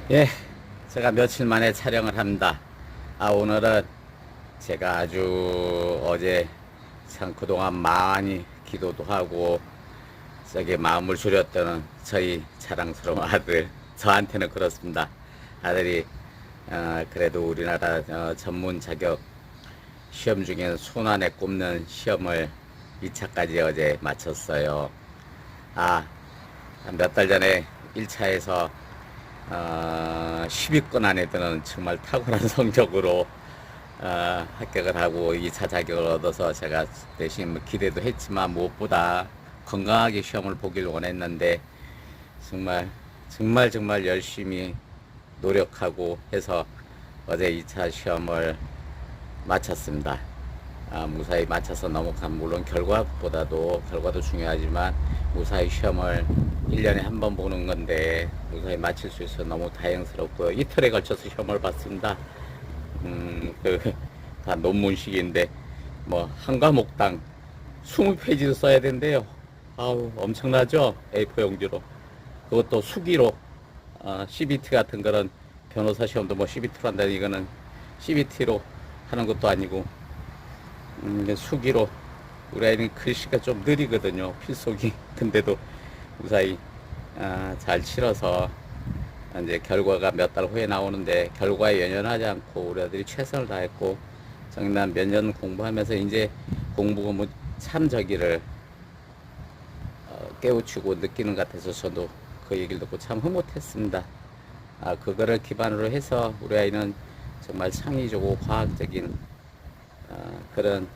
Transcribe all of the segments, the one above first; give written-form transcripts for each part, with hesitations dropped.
예, 제가 며칠 만에 촬영을 합니다. 오늘은 제가 아주 어제 참 그동안 많이 기도도 하고 저기 마음을 졸였던 저희 자랑스러운 아들, 저한테는 그렇습니다. 아들이 그래도 우리나라 전문 자격 시험 중에 손안에 꼽는 시험을 2차까지 어제 마쳤어요. 몇 달 전에 1차에서 10위권 안에 드는 정말 탁월한 성적으로 합격을 하고 2차 자격을 얻어서 제가 대신 기대도 했지만 무엇보다 건강하게 시험을 보길 원했는데 정말 열심히 노력하고 해서 어제 2차 시험을 마쳤습니다. 무사히 마쳐서 물론 결과도 중요하지만 무사히 시험을 1년에 한 번 보는 건데 무사히 마칠 수 있어서 너무 다행스럽고요. 이틀에 걸쳐서 시험을 봤습니다. 다 논문식인데 한 과목당 20페이지도 써야 된대요. 엄청나죠? A4 용지로. 그것도 수기로 CBT 같은 거는 변호사 시험도 CBT로 한다니 이거는 CBT로 하는 것도 아니고 수기로. 우리 아이는 글씨가 좀 느리거든요, 필속이. 근데도 무사히 잘 치러서 이제 결과가 몇 달 후에 나오는데 결과에 연연하지 않고 우리 아들이 최선을 다했고 정말 몇 년 공부하면서 이제 공부가 참 저기를 깨우치고 느끼는 것 같아서 저도 그 얘기를 듣고 참 흐뭇했습니다. 그거를 기반으로 해서 우리 아이는 정말 창의적이고 과학적인 그런,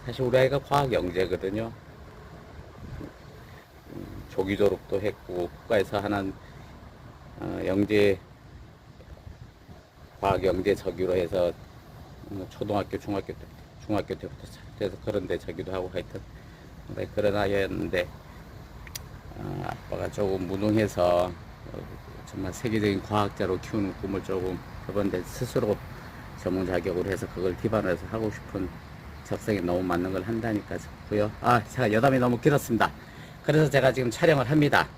사실 우리 아이가 과학 영재거든요. 조기 졸업도 했고 국가에서 하는 영재 과학 영재 저기로 해서 초등학교 중학교 때부터 돼서 그런데 저기도 하고 하여튼 그런 아이였는데 아빠가 조금 무능해서 정말 세계적인 과학자로 키우는 꿈을 조금 해봤는데 스스로 전문 자격으로 해서 그걸 기반으로 해서 하고 싶은 적성에 너무 맞는 걸 한다니까 좋고요. 제가 여담이 너무 길었습니다. 그래서 제가 지금 촬영을 합니다.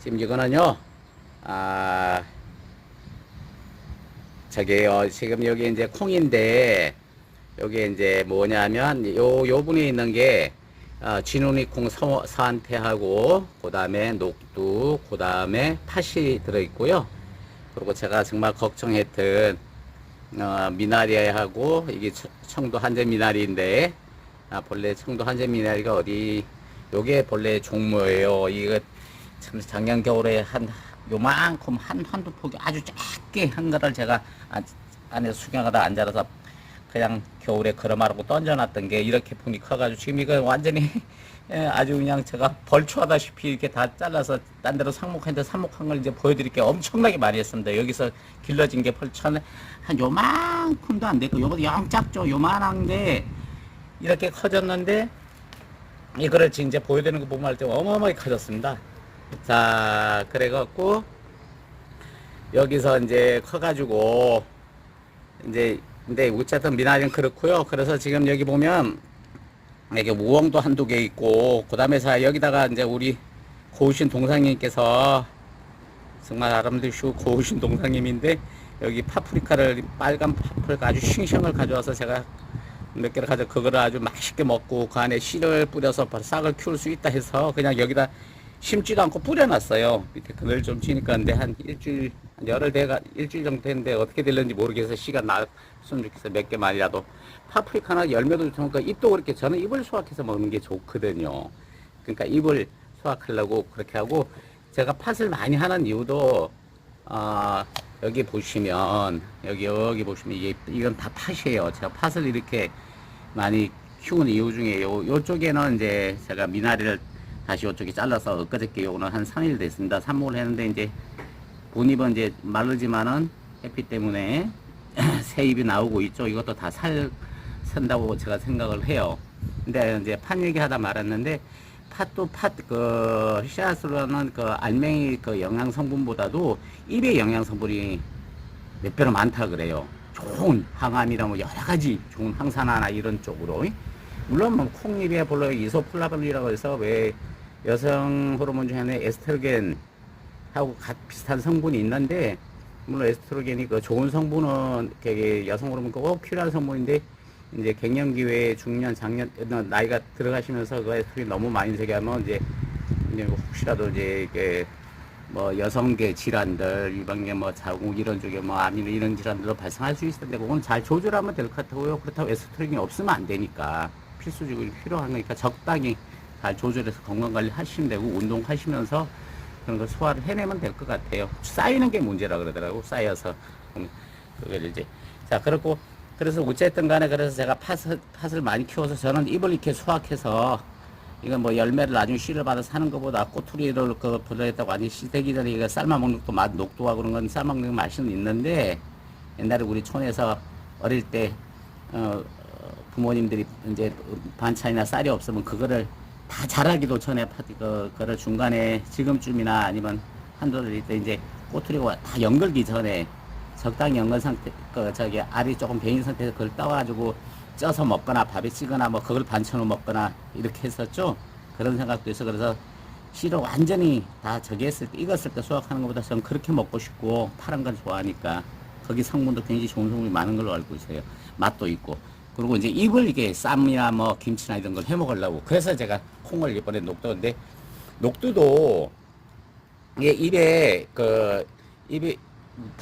지금 이거는요, 지금 여기 이제 콩인데, 여기 이제 뭐냐면, 요 분에 있는 게, 진우니 콩 서한테하고, 그 다음에 녹두, 그 다음에 팥이 들어있고요. 그리고 제가 정말 걱정했던, 미나리하고, 이게 청도 한제 미나리인데, 본래 청도 한제 미나리가 요게 본래 종모예요. 이거 참 작년 겨울에 요만큼 한두 폭이 아주 작게 한 거를 제가 안에 수경하다 안 자라서 그냥 겨울에 걸어마르고 던져놨던 게 이렇게 폭이 커가지고 지금 이거 완전히 아주 그냥 제가 벌초하다시피 이렇게 다 잘라서 딴 데로 삽목한 걸 이제 보여드릴게요. 엄청나게 많이 했습니다. 여기서 길러진 게 벌초 한 요만큼도 안 되고 요거도 영 작죠. 요만한데 이렇게 커졌는데 이거를 지금 이제 보여드리는 거 보면 할 때 어마어마하게 커졌습니다. 자, 그래갖고 여기서 이제 커가지고 이제 근데 어쨌든 미나리는 그렇고요. 그래서 지금 여기 보면 이게 우엉도 한두 개 있고 그 다음에 여기다가 이제 우리 고우신 동상님께서 정말 아름다우시고 고우신 동상님인데 여기 파프리카를 빨간 파프리카 아주 싱싱을 가져와서 제가 몇 개를 가져 그거를 아주 맛있게 먹고 그 안에 씨를 뿌려서 싹을 키울 수 있다 해서 그냥 여기다 심지도 않고 뿌려놨어요. 밑에 그늘 좀 치니까. 근데 한 일주일, 일주일 정도 됐는데 어떻게 될는지 모르겠어서 씨가 나왔으면 좋겠어요. 몇 개만이라도. 파프리카나 열매도 좋으니까 잎도 그렇게 저는 잎을 수확해서 먹는 게 좋거든요. 그러니까 잎을 수확하려고 그렇게 하고 제가 팥을 많이 하는 이유도 여기 보시면 여기 보시면 이건 다 팥이에요. 제가 팥을 이렇게 많이 키우는 이유 중에 요쪽에는 이제 제가 미나리를 다시 요쪽에 잘라서 엊그저께 요거는 한 3일 됐습니다. 삽목을 했는데 이제 본잎은 이제 마르지만은 햇빛 때문에 새 잎이 나오고 있죠. 이것도 다 산다고 제가 생각을 해요. 근데 이제 팥 얘기하다 말았는데 씨앗으로는 알맹이 영양 성분보다도 잎의 영양 성분이 몇 배로 많다 그래요. 좋은 항암이나 여러 가지 좋은 항산화나 이런 쪽으로. 물론 콩잎에 별로 이소플라본이라고 해서 왜 여성 호르몬 중에는 에스트로겐하고 비슷한 성분이 있는데 물론 에스트로겐이 그 좋은 성분은 되게 여성 호르몬 꼭 필요한 성분인데 이제 갱년기 중년, 장년 나이가 들어가시면서 그 에스트로겐이 너무 많이 제기하면 이제 혹시라도 이제 이게 뭐 여성계 질환들, 유방계 뭐 자궁 이런 쪽에 뭐 암이나 이런 질환들도 발생할 수 있을 텐데 그건 잘 조절하면 될 것 같고요. 그렇다고 에스트로겐이 없으면 안 되니까 필수적으로 필요한 거니까 적당히 잘 조절해서 건강 관리 하시면 되고 운동하시면서 그런 거 소화를 해내면 될 것 같아요. 쌓이는 게 문제라 그러더라고. 쌓여서 그걸 이제 자 그렇고 그래서 어쨌든 간에 그래서 제가 팥을 많이 키워서 저는 잎을 이렇게 수확해서 이건 뭐 열매를 나중에 씨를 받아 사는 것보다 꼬투리를 그 불러냈다고 완전히 씨되기 전에 이거 삶아 먹는 것도 맛 녹두하고 그런 건 삶아 먹는 맛은 있는데 옛날에 우리 촌에서 어릴 때 부모님들이 이제 반찬이나 쌀이 없으면 그거를 다 자라기도 전에 그거를 중간에 지금쯤이나 아니면 한두 달 때 이제 꼬투리가 다 연걸기 전에 적당히 연건 상태 저기 알이 조금 베인 상태에서 그걸 떠가지고 쪄서 먹거나 밥에 찌거나 뭐 그걸 반찬으로 먹거나 이렇게 했었죠. 그런 생각도 있어. 그래서 씨를 완전히 다 저기 했을 때 익었을 때 수확하는 것보다 저는 그렇게 먹고 싶고 파란 걸 좋아하니까 거기 성분도 굉장히 좋은 성분이 많은 걸로 알고 있어요. 맛도 있고. 그리고 이제 잎을 이게 쌈이나 뭐 김치나 이런 걸 해 먹으려고 그래서 제가 콩을 이번에 녹두인데 녹두도 이게 입에 그 입에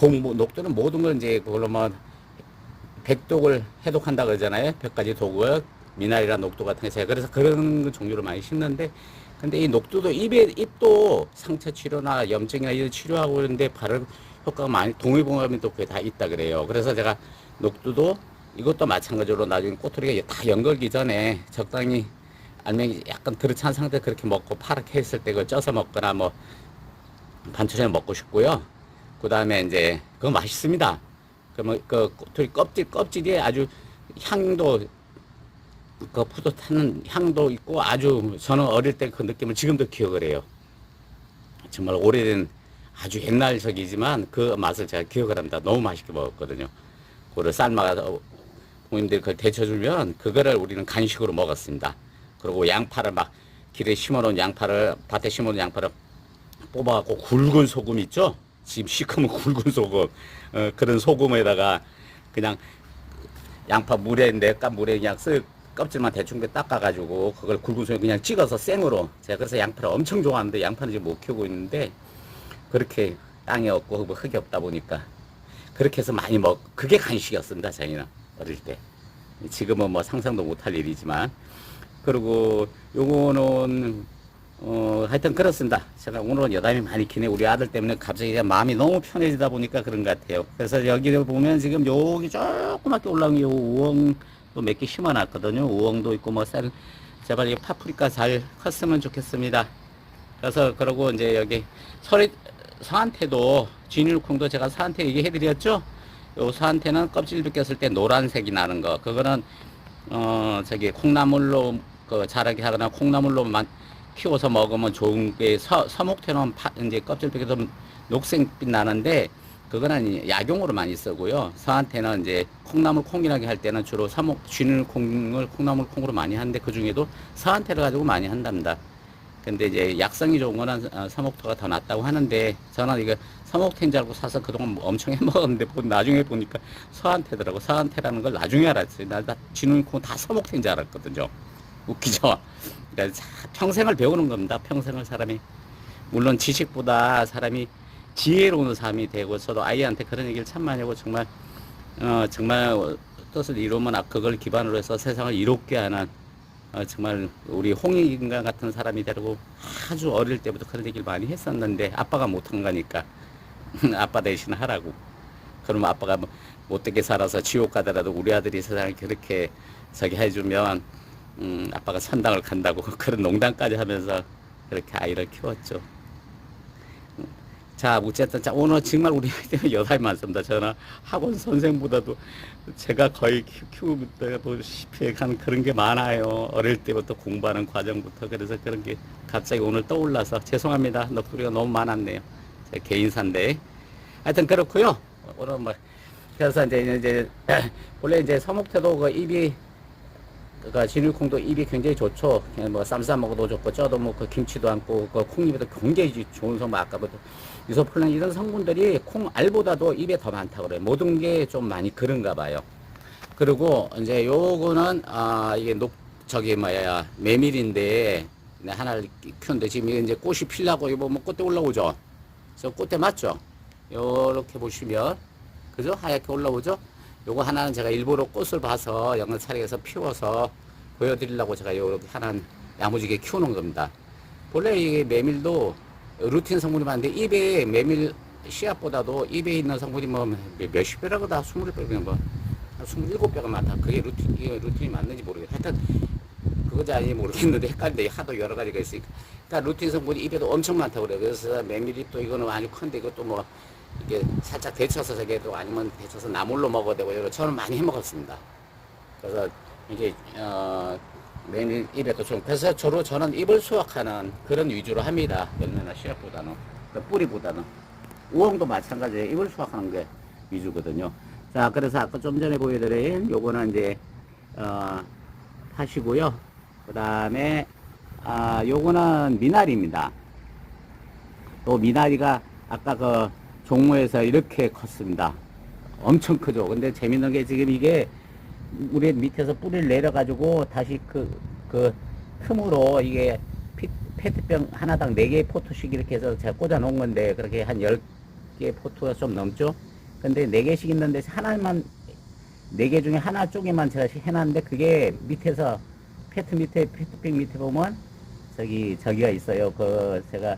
녹두는 모든 걸 이제 그걸로 뭐 백독을 해독한다 그러잖아요. 100가지 독을 미나리나 녹두 같은 게 제가 그래서 그런 종류를 많이 심는데 근데 이 녹두도 잎도 상처 치료나 염증이나 이런 치료하고 그러는데 바로 효과가 많이 동의보감이 또 그게 다 있다 그래요. 그래서 제가 녹두도 이것도 마찬가지로 나중에 꼬투리가 다 연걸기 전에 적당히 알맹이 약간 들어찬 상태 그렇게 먹고 파랗게 했을 때 그걸 쪄서 먹거나 뭐 반찬에 먹고 싶고요. 그 다음에 이제 그거 맛있습니다. 그러면 그 꼬투리 껍질이 아주 향도 그 푸듯한 향도 있고 아주 저는 어릴 때 그 느낌을 지금도 기억을 해요. 정말 오래된 아주 옛날적이지만 그 맛을 제가 기억을 합니다. 너무 맛있게 먹었거든요. 그거를 삶아서 부모님들이 그걸 데쳐주면 그거를 우리는 간식으로 먹었습니다. 그리고 양파를 막 길에 심어놓은 양파를 밭에 심어놓은 양파를 뽑아갖고 굵은 소금 있죠? 지금 시커먼 굵은 소금 그런 소금에다가 그냥 양파 물에 그냥 쓱 껍질만 대충 닦아가지고 그걸 굵은 소금 그냥 찍어서 생으로 제가 그래서 양파를 엄청 좋아하는데 양파는 지금 못 키우고 있는데 그렇게 땅이 없고 뭐 흙이 없다 보니까 그렇게 해서 많이 그게 간식이었습니다. 저희는 어릴 때. 지금은 뭐 상상도 못할 일이지만 그리고 요거는 하여튼 그렇습니다. 제가 오늘은 여담이 많이 기네. 우리 아들 때문에 갑자기 마음이 너무 편해지다 보니까 그런 것 같아요. 그래서 여기를 보면 지금 여기 조그맣게 올라온 요 우엉도 몇 개 심어놨거든요. 우엉도 있고 뭐 제발 이 파프리카 잘 컸으면 좋겠습니다. 그래서 그러고 이제 여기 서한테도 진율콩도 제가 서한테 얘기해드렸죠. 요 서한테는 껍질 벗겼을 때 노란색이 나는 거 그거는 저기 콩나물로 자라게 하거나 콩나물로만 키워서 먹으면 좋은 게 서목태는 이제 껍질 벗겨서 녹색빛 나는데 그거는 약용으로 많이 쓰고요. 서한테는 이제 콩나물 콩이라게 할 때는 주로 진율콩을 콩나물 콩으로 많이 하는데 그 중에도 서한테를 가지고 많이 한답니다. 근데 이제 약성이 좋은 거는 서목토가 더 낫다고 하는데 저는 이거 서목태인 줄 알고 사서 그동안 엄청 해먹었는데 나중에 보니까 서한테더라고. 서한테라는 걸 나중에 알았어요. 나 진울콩 다 서목태인 줄 알았거든요. 웃기죠? 그러니까 평생을 배우는 겁니다. 평생을 사람이. 물론 지식보다 사람이 지혜로운 사람이 되고 저도 아이한테 그런 얘기를 참 많이 하고 정말 뜻을 이루면 그걸 기반으로 해서 세상을 이롭게 하는 정말 우리 홍익인간 같은 사람이 되려고 아주 어릴 때부터 그런 얘기를 많이 했었는데 아빠가 못한 거니까 아빠 대신 하라고. 그러면 아빠가 못되게 살아서 지옥 가더라도 우리 아들이 세상을 그렇게 저기 해주면 아빠가 천당을 간다고 그런 농담까지 하면서 그렇게 아이를 키웠죠. 자, 어쨌든, 자, 오늘 정말 우리 아이 때문에 여담이 많습니다. 저는 학원 선생보다도 제가 거의 키우다시피 한 그런 게 많아요. 어릴 때부터 공부하는 과정부터. 그래서 그런 게 갑자기 오늘 떠올라서 죄송합니다. 넋두리가 너무 많았네요. 제 개인사인데. 하여튼 그렇고요 오늘 뭐, 그래서 이제, 원래 이제 서목태도 그 잎이, 그 진율콩도 잎이 굉장히 좋죠. 그냥 뭐 쌈 싸 먹어도 좋고 쪄도 먹고 김치도 안고 그 콩잎에도 굉장히 좋은 성분 아까부터 이소플라닌 이런 성분들이 콩알보다도 입에 더 많다고 그래요. 모든 게 좀 많이 그런가 봐요. 그리고 이제 요거는 이게 저기 뭐야 메밀인데 하나를 키우는데 지금 이게 이제 꽃이 피려고 이거 뭐 꽃대 올라오죠. 저 꽃대 맞죠? 요렇게 보시면 그죠? 하얗게 올라오죠? 요거 하나는 제가 일부러 꽃을 봐서 영상촬영해서 피워서 보여드리려고 제가 요렇게 하나는 야무지게 키우는 겁니다. 본래 이게 메밀도 루틴 성분이 많은데 입에 메밀 씨앗보다도 입에 있는 성분이 뭐 몇십 배라고다 20배가 뭐 27배가 많다. 그게 이게 루틴이 맞는지 모르겠어요. 하여튼 그거지 아닌지 모르겠는데 헷갈린데 하도 여러 가지가 있으니까. 그러니까 루틴 성분이 입에도 엄청 많다고 그래요. 그래서 메밀이 또 이거는 아주 큰데 이것도 뭐 이게 살짝 데쳐서 저게도 아니면 데쳐서 나물로 먹어도 되고 이거 저는 많이 해 먹었습니다. 그래서 이게 메밀 입에도 좀 그래서 주로 저는 잎을 수확하는 그런 위주로 합니다. 열매나 씨앗보다는 뿌리보다는 우엉도 마찬가지예요. 잎을 수확하는 게 위주거든요. 자, 그래서 아까 좀 전에 보여드린 요거는 이제 하시고요. 그 다음에 요거는 미나리입니다. 또 미나리가 아까 그 종무에서 이렇게 컸습니다. 엄청 크죠. 근데 재밌는 게 지금 이게 우리 밑에서 뿌리를 내려가지고 다시 그 틈으로 이게 페트병 하나당 4개의 포토씩 이렇게 해서 제가 꽂아 놓은 건데 그렇게 한 10개의 포토가 좀 넘죠. 근데 4개씩 있는데 하나만 4개 중에 하나 쪽에만 제가 해놨는데 그게 밑에서 페트병 밑에 보면 저기가 있어요. 제가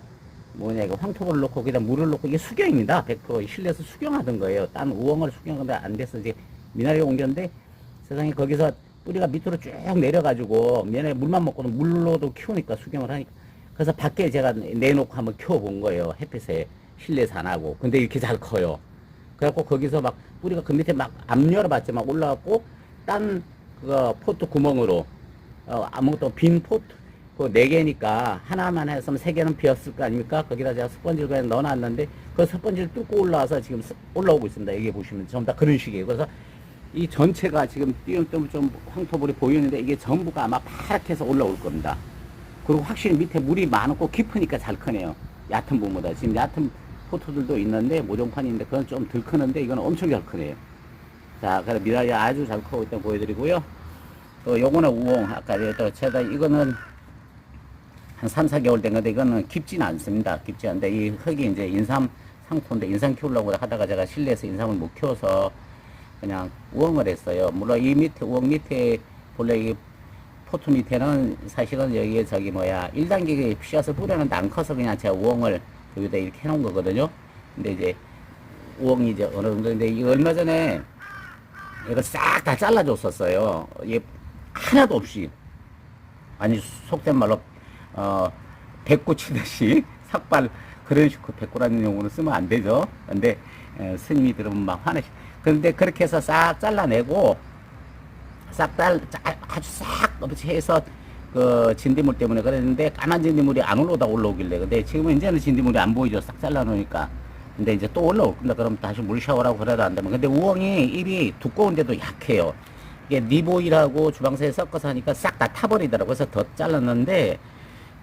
뭐냐 이거 황토를 넣고 거기다 물을 넣고 이게 수경입니다. 100% 실내에서 수경하던 거예요. 딴 우엉을 수경하는데 안 돼서 이제 미나리 옮겼는데 세상에 거기서 뿌리가 밑으로 쭉 내려가지고 면에 물만 먹고는 물로도 키우니까 수경을 하니까 그래서 밖에 제가 내놓고 한번 키워본 거예요. 햇빛에 실내에서 안 하고 근데 이렇게 잘 커요. 그래갖고 거기서 막 뿌리가 그 밑에 막 안 열어봤지 막 올라왔고 딴 포트 구멍으로 아무것도 빈 포트 그 4개니까 하나만 했으면 3개는 비었을 거 아닙니까? 거기다 제가 스펀지를 그냥 넣어놨는데 그 스펀지를 뚫고 올라와서 지금 올라오고 있습니다. 여기 보시면 전부 다 그런 식이에요. 그래서 이 전체가 지금 띄엄띄엄 좀 황토불이 보이는데 이게 전부가 아마 파랗게 해서 올라올 겁니다. 그리고 확실히 밑에 물이 많고 깊으니까 잘 크네요. 얕은 부분보다. 지금 얕은 포토들도 있는데 모종판이 있는데 그건 좀 덜 크는데 이건 엄청 잘 크네요. 자, 그래서 미나리 아주 잘 크고 있다는 보여드리고요. 또 요거는 우엉. 아까 또 제가 이거는 한 3, 4개월 된 건데 이거는 깊지는 않습니다. 깊지 않은데 이 흙이 이제 인삼 상토인데 인삼 키우려고 하다가 제가 실내에서 인삼을 못 키워서 그냥 우엉을 했어요. 물론 이 밑에 우엉 밑에 본래 이 포트 밑에는 사실은 여기에 1단계 씨앗을 뿌려는데 안 커서 그냥 제가 우엉을 여기다 이렇게 해놓은 거거든요. 근데 이제 우엉이 이제 어느 정도인데 이거 얼마 전에 이거 싹 다 잘라줬었어요. 이게 하나도 없이 아니 속된 말로 백구 치듯이 삭발 그런 식으로 백구라는 용어는 쓰면 안 되죠. 근데 스님이 들으면 막 화내시. 그런데 그렇게 해서 싹 잘라내고 아주 싹 해서 그 진딧물 때문에 그랬는데 까만 진딧물이 안 올라오길래 근데 지금은 이제는 진딧물이 안 보이죠. 싹 잘라놓으니까. 근데 이제 또 올라올 겁니다. 그럼 다시 물 샤워라고 그래도 안 되면. 근데 우엉이 잎이 두꺼운데도 약해요. 이게 니보일하고 주방세에 섞어서 하니까 싹 다 타버리더라고요. 그래서 더 잘랐는데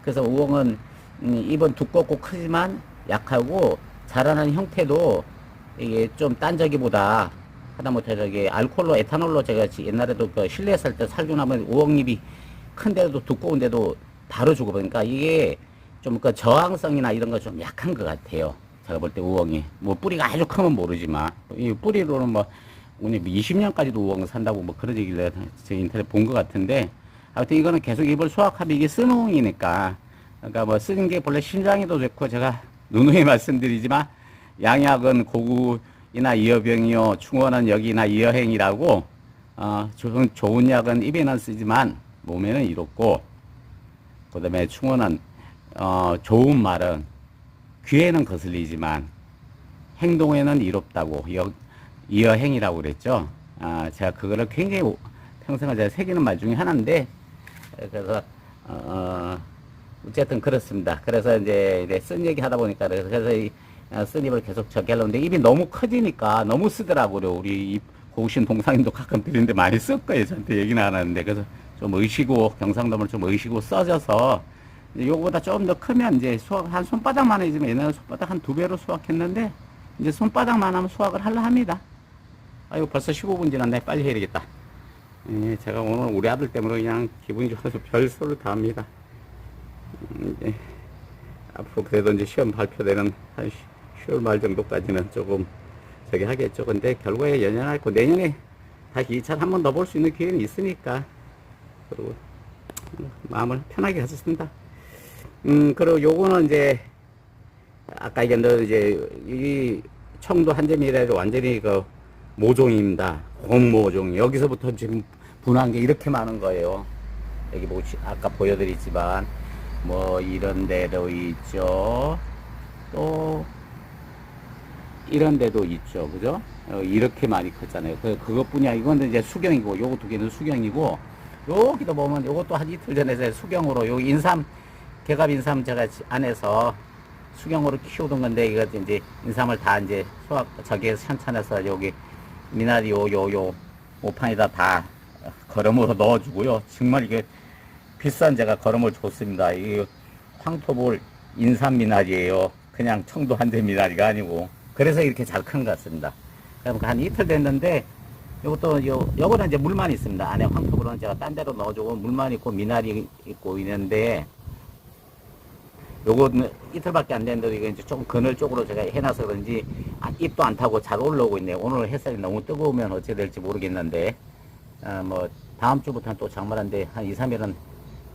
그래서 우엉은 잎은 두껍고 크지만 약하고 자라는 형태도 이게 좀 딴 저기보다 하다못해 알코올로 에탄올로 제가 옛날에도 그 실내에 살 때 살균 하면 우엉잎이 큰데도 두꺼운데도 바로 죽어. 그러니까 이게 좀 그 저항성이나 이런 거 좀 약한 것 같아요. 제가 볼 때 우엉이 뭐 뿌리가 아주 크면 모르지만 이 뿌리로는 뭐 오늘 20년까지도 우엉을 산다고 뭐 그런 얘기를 제 인터넷 본 것 같은데 아무튼 이거는 계속 잎을 수확하면 이게 쓴우엉이니까 그러니까 뭐 쓰는 게 본래 신장에도 좋고 제가 누누이 말씀드리지만 양약은 고구이나 이어병이요 충원은 여기나 이어행이라고 좋은 약은 입에는 쓰지만 몸에는 이롭고 그 다음에 충원은 좋은 말은 귀에는 거슬리지만 행동에는 이롭다고 이어행이라고 그랬죠. 제가 그거를 굉장히 평생을 제가 새기는 말 중에 하나인데 그래서 어쨌든 그렇습니다. 그래서 이제 쓴 얘기 하다 보니까 그래서 이 쓴 잎을 계속 저기 하려는데 잎이 너무 커지니까 너무 쓰더라고요. 우리 고우신 동상님도 가끔 드리는데 많이 쓸 거예요. 저한테 얘기는 안 하는데 그래서 좀 의시고 경상도를 좀 의시고 써져서 요거보다 좀 더 크면 이제 수확 한 손바닥만 해지면 옛날에 손바닥 한 2배로 수확했는데 이제 손바닥만 하면 수확을 하려 합니다. 아이고 벌써 15분 지났네. 빨리 해야 되겠다. 예, 제가 오늘 우리 아들 때문에 그냥 기분이 좋아서 별소를 다 합니다. 이제 앞으로 그래도 이제 시험 발표되는 한 10월 말 정도까지는 조금 저기 하겠죠. 근데 결국에 연연하고 내년에 다시 2차 한 번 더 볼 수 있는 기회는 있으니까. 그리고 마음을 편하게 가졌습니다. 그리고 요거는 이제 아까 얘기한 이제 이 청도 한재미래도 완전히 그 모종입니다. 공모종. 여기서부터 지금 분한 게 이렇게 많은 거예요. 여기 뭐 아까 보여드리지만 뭐 이런 데도 있죠. 또 이런 데도 있죠. 그죠? 이렇게 많이 컸잖아요. 그것뿐이 아니고 이건 이제 수경이고 요거 두 개는 수경이고 여기도 보면 요것도 한 이틀 전에 수경으로 요 인삼 개갑 인삼 제가 안에서 수경으로 키우던 건데 이거 이제 인삼을 다 이제 수확 저기에 현찬해서 여기 미나리 요 오판에다 다 거름으로 넣어주고요. 정말 이게 비싼 제가 거름을 줬습니다. 이 황토볼 인삼 미나리예요. 그냥 청도 한재 미나리가 아니고 그래서 이렇게 잘 큰 것 같습니다. 그럼 한 이틀 됐는데 요것도 요거는 이제 물만 있습니다. 안에 황토볼은 제가 딴 데로 넣어주고 물만 있고 미나리 있고 있는데 요거는 이틀밖에 안 됐는데 이게 이제 좀 그늘 쪽으로 제가 해놔서 그런지 잎도 안 타고 잘 올라오고 있네요. 오늘 햇살이 너무 뜨거우면 어떻게 될지 모르겠는데 뭐 다음 주부터는 또 장마란데 한 2, 3일은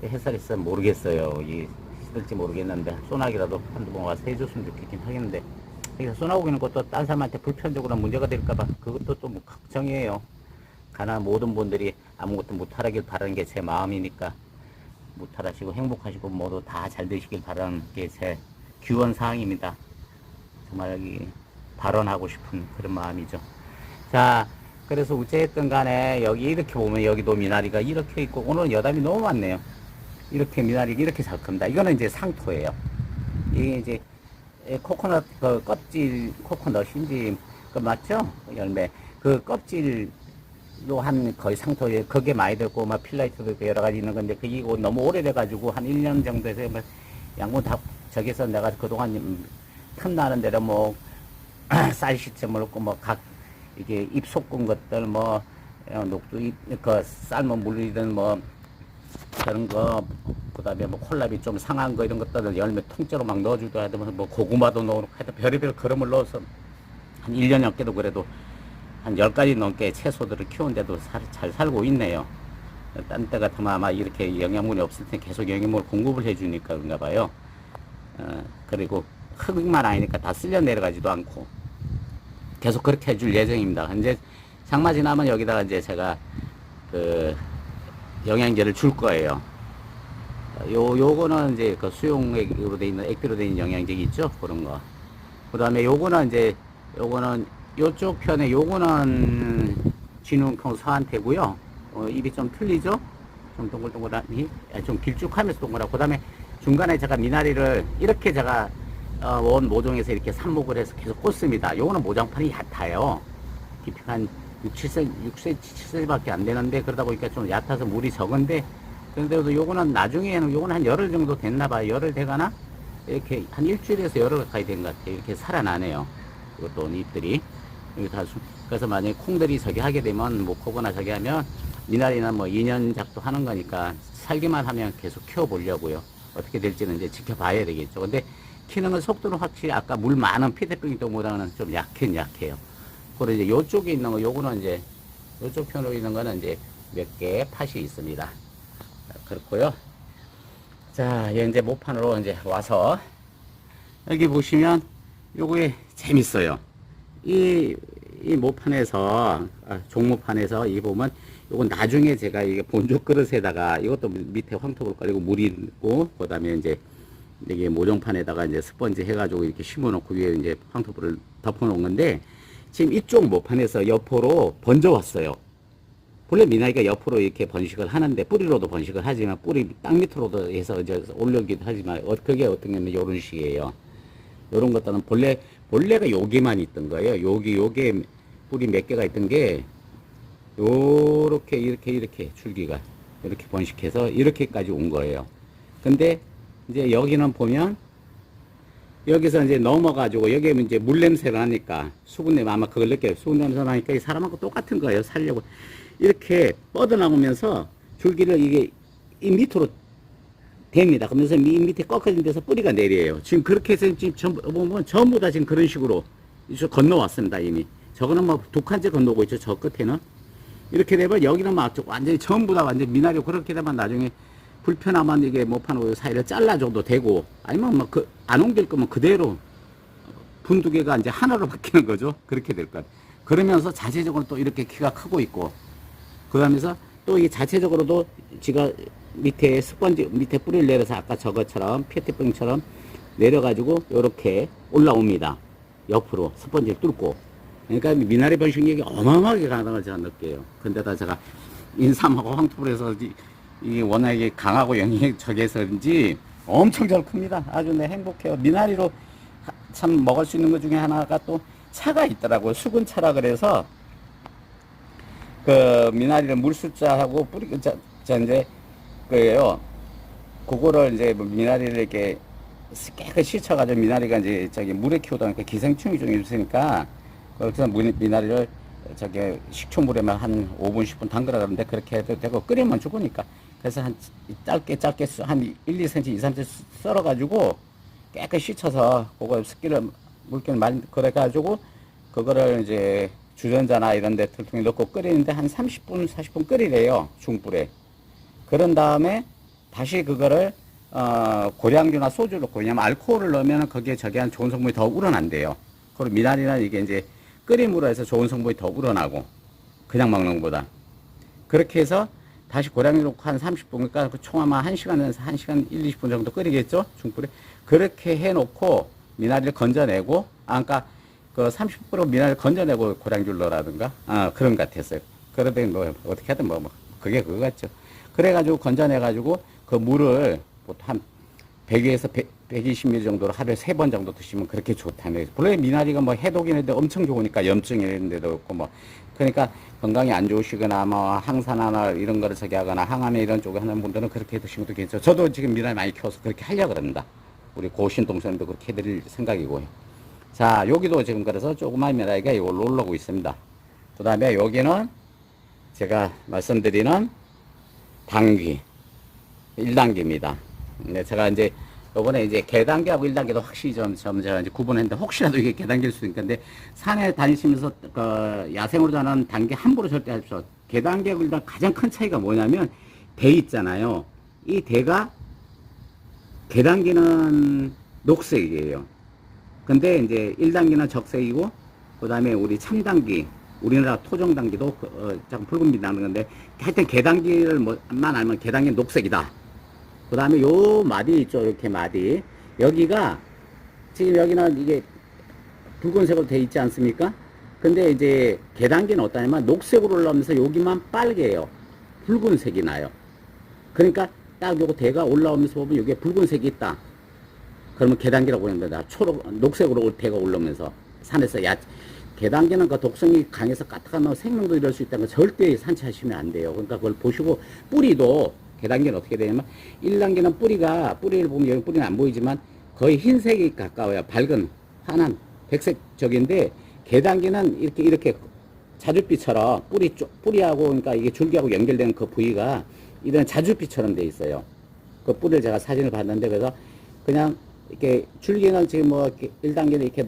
햇살이 있으면 모르겠어요. 이 시들지 모르겠는데 소나기라도 한두 번 와서 해줬으면 좋겠긴 하겠는데 쏘나고 있는 것도 딴 사람한테 불편적으로 문제가 될까봐 그것도 좀 걱정이에요. 가난한 모든 분들이 아무것도 못하길 바라는 게 제 마음이니까 무탈하시고 행복하시고 모두 다 잘 되시길 바라는 게 제 기원 사항입니다. 정말 여기 발언하고 싶은 그런 마음이죠. 자, 그래서 어쨌든 간에 여기 이렇게 보면 여기도 미나리가 이렇게 있고 오늘은 여담이 너무 많네요. 이렇게 미나리가 이렇게 잘 큽니다. 이거는 이제 상토예요. 이게 이제 코코넛 그 껍질 코코넛인지 그 맞죠? 열매 그 껍질 한 거의 상토에 그게 많이 들고 막 필라이트도 있고 여러 가지 있는 건데 그게 너무 오래돼 가지고 한 1년 정도 해서 뭐 양분 다 저기서 내가 그동안 틈나는 대로 뭐 쌀 시sem을 넣고 뭐 각 이게 잎 솟군 것들 뭐 녹두잎 그 삶은 물이든 뭐 그런 거 그다음에 뭐 콜라비 좀 상한 거 이런 것들을 열매 통째로 막 넣어주기도 하더만 뭐 고구마도 넣고 하여튼 별의별 거름을 넣어서 한 1년 넘게도 그래도 한 10가지 넘게 채소들을 키우는데도 잘 살고 있네요. 딴 때 같으면 아마 이렇게 영양분이 없을 때 계속 영양분을 공급을 해주니까 그런가 봐요. 그리고 흙만 아니니까 다 쓸려 내려가지도 않고 계속 그렇게 해줄 예정입니다. 이제 장마 지나면 여기다가 이제 제가 그 영양제를 줄 거예요. 요거는 이제 그 수용액으로 돼 있는 액비로 돼 있는 영양제 있죠? 그런 거. 그 다음에 요거는 이제 요거는 요쪽 편에 요거는 진흥콩 서한테고요. 입이 좀 틀리죠? 좀 동글동글하니 좀 길쭉하면서 동글하고 그 다음에 중간에 제가 미나리를 이렇게 제가 원 모종에서 이렇게 삽목을 해서 계속 꽂습니다. 요거는 모장판이 얕아요. 깊이가 한 6cm, 7cm 밖에 안 되는데 그러다 보니까 좀 얕아서 물이 적은데 그런데도 요거는 나중에는 요거는 한 열흘 정도 됐나봐요. 열흘 돼가나? 이렇게 한 일주일에서 열흘 가까이 된 것 같아요. 이렇게 살아나네요. 이것도 잎들이. 그래서 만약에 콩들이 저기 하게 되면 뭐 코거나 저기 하면 미나리는 뭐 2년 작도 하는 거니까 살기만 하면 계속 키워보려고요. 어떻게 될지는 이제 지켜봐야 되겠죠. 근데 키우는 속도는 확실히 아까 물 많은 피대병이보다는 좀 약긴 약해요. 그리고 이제 요쪽에 있는 거, 요거는 이제 요쪽 편으로 있는 거는 이제 몇 개의 팥이 있습니다. 그렇고요. 자, 이제 모판으로 이제 와서 여기 보시면 요거에 재밌어요. 이 모판에서 종모판에서 이 보면 요건 나중에 제가 이게 본죽 그릇에다가 이것도 밑에 황토볼 깔리고 물이 있고 그다음에 이제 이게 모종판에다가 이제 스펀지 해가지고 이렇게 심어놓고 위에 이제 황토볼을 덮어놓은 건데 지금 이쪽 모판에서 옆으로 번져왔어요. 본래 미나리가 옆으로 이렇게 번식을 하는데 뿌리로도 번식을 하지만 뿌리 땅 밑으로도 해서 이제 올려기도 하지만 그게 어떤 게 이런 식이에요. 요런 것들은 본래가 여기만 있던 거예요. 요게 뿌리 몇 개가 있던 게 요렇게 이렇게 줄기가 이렇게 번식해서 이렇게까지 온 거예요. 근데 이제 여기는 보면 여기서 이제 넘어가지고 여기에 이제 물 냄새가 나니까 수분 냄새 아마 그걸 느껴요. 수분 냄새 나니까 이 사람하고 똑같은 거예요. 살려고 이렇게 뻗어나오면서 줄기를 이게 이 밑으로 됩니다. 그러면서 이 밑에 꺾어진 데서 뿌리가 내려요. 지금 그렇게 해서 지금 전부 다 지금 그런 식으로 건너왔습니다. 이미 저거는 뭐 두 칸째 건너고 있죠. 저 끝에는 이렇게 되면 여기는 막 완전히 전부 다 완전 미나리 그렇게 되면 나중에 불편하면 이게 못파는 사이를 잘라줘도 되고 아니면 뭐 안 옮길 거면 그대로 분두개가 이제 하나로 바뀌는 거죠. 그렇게 될 것. 그러면서 자체적으로 또 이렇게 키가 크고 있고 그러면서 또 이 자체적으로도 지가 밑에 스펀지 밑에 뿌리를 내려서 아까 저것처럼 페트병처럼 내려가지고 이렇게 올라옵니다. 옆으로 스펀지를 뚫고 그러니까 미나리 번식력이 어마어마하게 가능을 제가 느껴요. 근데다 제가 인삼하고 황토불에서 이 워낙에 강하고 영향이 적해서인지 엄청 잘 큽니다. 아주 네, 행복해요. 미나리로 참 먹을 수 있는 것 중에 하나가 또 차가 있더라고요. 수근차라 그래서 그 미나리를 물숫자하고 뿌리자 이제 그예요. 그거를 이제 미나리를 이렇게 깨끗이 씻어가지고 미나리가 이제 저기 물에 키우다 보니까 기생충이 좀 있으니까 그래서 미나리를 저기 식초물에만 한 5분 10분 담그라 그러는데 그렇게 해도 되고 끓이면 죽으니까 그래서 한 짧게 한 1, 2cm, 2, 3cm 썰어가지고 깨끗이 씻어서 그거 습기를 물기를 많이 그래가지고 그거를 이제 주전자나 이런 데 통에 넣고 끓이는데 한 30분, 40분 끓이래요. 중불에. 그런 다음에 다시 그거를 고량주나 소주를 넣고 왜냐면 알코올을 넣으면 거기에 저기 한 좋은 성분이 더 우러난대요. 그리고 미나리나 이게 이제 끓임으로 해서 좋은 성분이 더 우러나고 그냥 먹는 것보다 그렇게 해서 다시 고량주 넣고 한 30분 그러니까 총 아마 1시간에서 1시간 1, 20분 정도 끓이겠죠. 중불에. 그렇게 해놓고 미나리를 건져내고 그러니까 그 30% 미나리를 건져내고 고량주를 넣으라든가 그런 것 같았어요. 그러더니 뭐 어떻게 하든 뭐 그게 그거 같죠. 그래가지고 건져내가지고 그 물을 보통 한 100에서 120ml 정도로 하루에 3번 정도 드시면 그렇게 좋다네요. 물론 미나리가 뭐 해독이는데 엄청 좋으니까 염증이 있는데도 없고 뭐 그러니까 건강이 안 좋으시거나 뭐 항산화나 이런 거를 저기 하거나 항암에 이런 쪽에 하는 분들은 그렇게 드시면 도 괜찮죠. 저도 지금 미나리 많이 키워서 그렇게 하려고 그럽니다. 우리 고신 동생도 그렇게 해드릴 생각이고요. 자, 여기도 지금 그래서 조그만 미나리가 이걸로 올라오고 있습니다. 그 다음에 여기는 제가 말씀드리는 당귀 1단계입니다. 네, 제가 이제 요번에 이제 계단계하고 1단계도 확실히 좀 제가 이제 구분했는데 혹시라도 이게 계단계일 수도 있는데 산에 다니시면서 그 야생으로 자는 단계 함부로 절대 하십시오. 계단계하고 1단계 가장 큰 차이가 뭐냐면 대 있잖아요. 이 대가 계단계는 녹색이에요. 근데 이제 1단계는 적색이고 그 다음에 우리 참단기 우리나라 토종단기도 잠깐 붉은빛 나는 건데 하여튼 계단기를 뭐만 알면 계단기 녹색이다. 그 다음에 요 마디 있죠. 이렇게 마디 여기가 지금 여기는 이게 붉은색으로 돼 있지 않습니까? 근데 이제 계단기는 어떠냐면 녹색으로 올라오면서 여기만 빨개요. 붉은색이 나요. 그러니까 딱 요거 대가 올라오면서 보면 여기에 붉은색이 있다. 그러면 계단기라고 하는 거다. 녹색으로 대가 올라오면서 산에서 계단기는 그 독성이 강해서 까딱하면 생명도 이럴 수 있다는 거 절대 산치하시면 안 돼요. 그러니까 그걸 보시고 뿌리도 계단기는 어떻게 되냐면 1단계는 뿌리를 보면 여기 뿌리는 안 보이지만 거의 흰색이 가까워요. 밝은 환한 백색적인데 계단기는 이렇게 자줏빛처럼 뿌리하고 그러니까 이게 줄기하고 연결되는 그 부위가 이런 자줏빛처럼 돼 있어요. 그 뿌리를 제가 사진을 봤는데 그래서 그냥 이렇게 줄기는 지금 뭐 1단계는 이렇게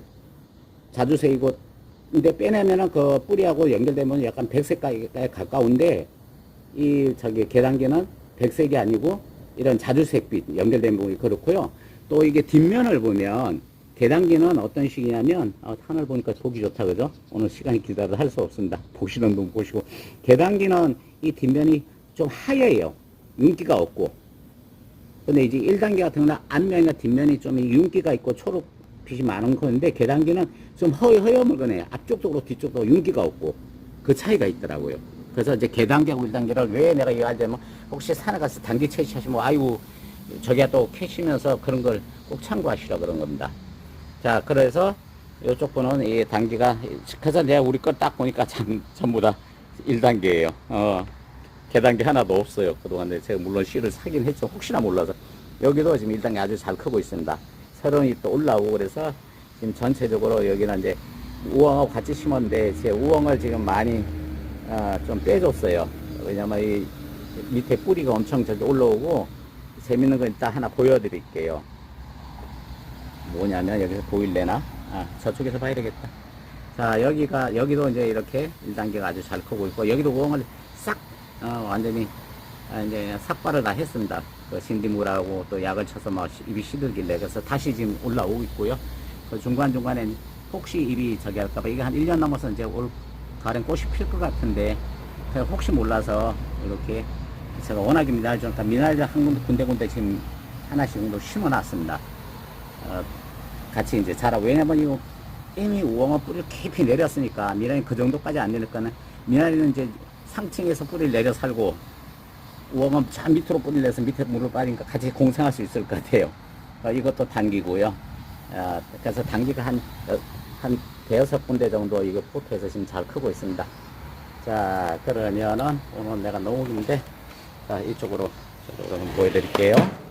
자주색이고 근데 빼내면은 그 뿌리하고 연결되면 약간 백색깔에 가까운데 이 계단계는 백색이 아니고 이런 자주색빛 연결된 부분이 그렇고요. 또 이게 뒷면을 보면 계단기는 어떤 식이냐면 하늘 보니까 보기 좋다 그죠? 오늘 시간이 길다도 할 수 없습니다. 보시는 분 보시고 계단기는 이 뒷면이 좀 하얘요. 윤기가 없고 근데 이제 1단계 같은 경우는 앞면이나 뒷면이 좀 윤기가 있고 초록빛이 많은 건데 계단기는 좀 허여멀건해요. 앞쪽도 뒤쪽도 윤기가 없고 그 차이가 있더라고요. 그래서 이제 계단계하고 1단계를 왜 내가 얘기하자면 혹시 산에 가서 단기 채취하시면 아이고 저기야 또 캐시면서 그런 걸 꼭 참고하시라 그런 겁니다. 자, 그래서 이쪽 분은 이 단기가 그래서 내가 우리 걸 딱 보니까 전부 다 1단계예요. 계단계 하나도 없어요. 그동안 제가 물론 씨를 사긴 했죠. 혹시나 몰라서 여기도 지금 1단계 아주 잘 크고 있습니다. 새로운 잎도 올라오고 그래서 지금 전체적으로 여기는 이제 우엉하고 같이 심었는데 제 우엉을 지금 많이 좀 빼줬어요. 왜냐면 이 밑에 뿌리가 엄청 저기 올라오고 재밌는 거 일단 하나 보여드릴게요. 뭐냐면 여기서 보일래나? 저쪽에서 봐야 되겠다. 자, 여기도 이제 이렇게 1단계가 아주 잘 크고 있고, 여기도 우엉을 싹, 완전히, 이제 삭발을 다 했습니다. 그 신디물하고 또 약을 쳐서 막 입이 시들길래. 그래서 다시 지금 올라오고 있고요. 그 중간중간에 혹시 입이 저기 할까봐, 이게 한 1년 넘어서 이제 올 가을엔 꽃이 필 것 같은데, 그냥 혹시 몰라서 이렇게 제가 워낙에 미나리 좋으니까 미나리 한 군데 지금 하나씩 정도 심어 놨습니다. 같이 이제 자라고. 왜냐면 이거 이미 우엉어 뿌리를 깊이 내렸으니까 미나리는 그 정도까지 안 내릴거는 미나리는 이제 상층에서 뿌리를 내려 살고 우엉어 저 밑으로 뿌리를 내서 밑에 물을 빠지니까 같이 공생할 수 있을 것 같아요. 이것도 단기고요. 그래서 단기가 한 대여섯 군데 정도 이거 포트에서 지금 잘 크고 있습니다. 자, 그러면은 오늘 내가 농업인데 자, 이쪽으로 보여드릴게요.